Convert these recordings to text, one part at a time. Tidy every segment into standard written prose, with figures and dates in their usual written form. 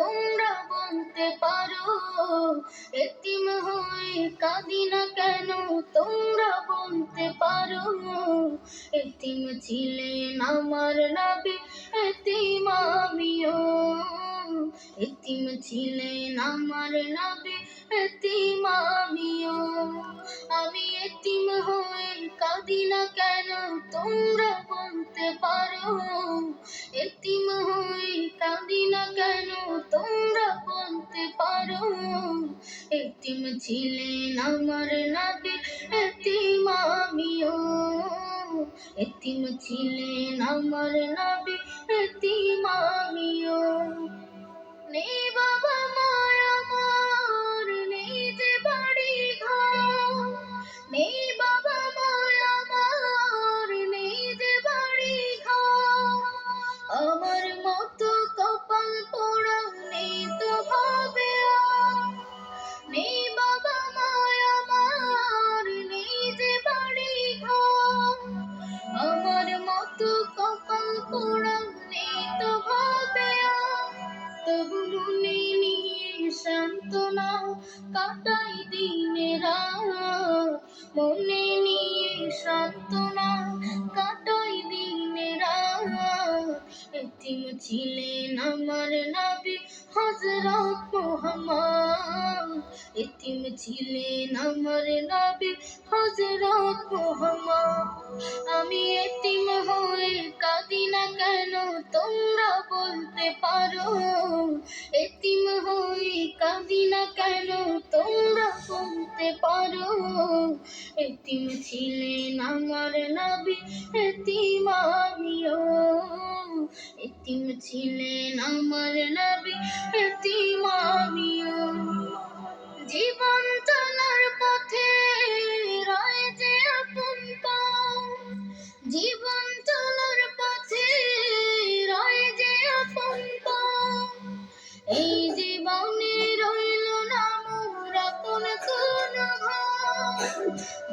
তোমরা বলতে পারো, এতিম হয়ে কাঁদি না কেন তোমরা বলতে পারো। এতিম ছিলেন আমার নবী, এতিম আমিও। এতিম ছিলেন আমার নবী, এতিম আমিও। আমি এতিম হয়ে কাঁদি না কেন তোমরা বলতে পারো, এতিম হয়ে কাঁদি না কেন তোমরা বলতে পারো। এতিম ছিলেন আমার নবী, এতিম আমিও। এতিম ছিলেন আমার নবী, এতিম আমিও। নেই বাবা মার আমার, নেই যে বাড়ি ঘর, নেই বাবা মার আমার, নেই যে বাড়ি ঘর। আমার মতো কপাল পোড়া নেই তো ভাবে আর। নেই বাবা মার আমার, নেই যে বাড়ি ঘর। আমার মতো কপাল পোড়া নেই তো ভাবে আর। তবু মনে নিয়ে সান্ত্বনা কাটাই দিনের রাত, মনে নিয়ে সান্ত্বনা কাটাই দিনের রাত। এতিম ছিলেন আমার নবী হযরত মুহাম্মদ, এতিম ছিলেন আমার নবী হযরত মুহাম্মদ। আমি এতিম হয়ে কাঁদি না কেন তোমরা বলতে পারো, এতিম হয়ে কাঁদি না কেন তোমরা বলতে পারো। এতিম ছিলেন আমার নবী, এতিম আমিও। এতিম ছিলেন আমার নবী, এতিম আমিও। জীবন চলার পথে রয় যে আপন পাও, জীবন চলার পথে রয় যে আপন পাও। এই জীবনে রইল না মোর আপন কোনো ঘর,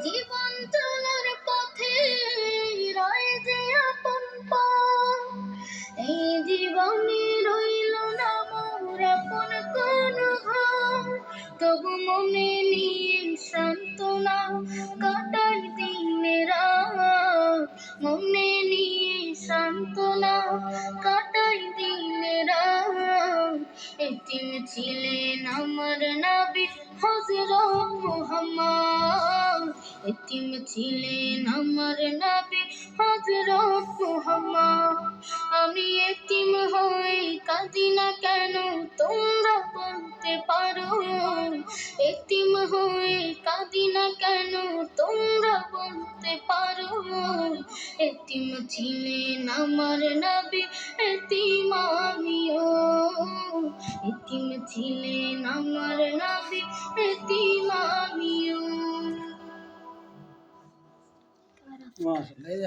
জীবন চলার পথে রয় যে আপন পাও। এই জীবনে রইল না মোর আপন কোনো ঘর, তবু মনে নিয়ে সান্ত্বনা কাটাই দিনের রাত, মনে নিয়ে সান্ত্বনা কাটাই দিনের রাত। এতিম ছিলেন আমার নবী হযরত মুহাম্মদ, এতিম ছিলেন আমার নবী হযরত মুহাম্মদ। আমি এতিম হয়ে কাঁদি না কেন তোমরা বলতে পারো, এতিম হয়ে কাঁদি না কেন তোমরা বলতে পারো। এতিম ছিলেন আমার নবী, এতিম আমিও। এতিম ছিলেন আমার নবী, এতিম আমিও।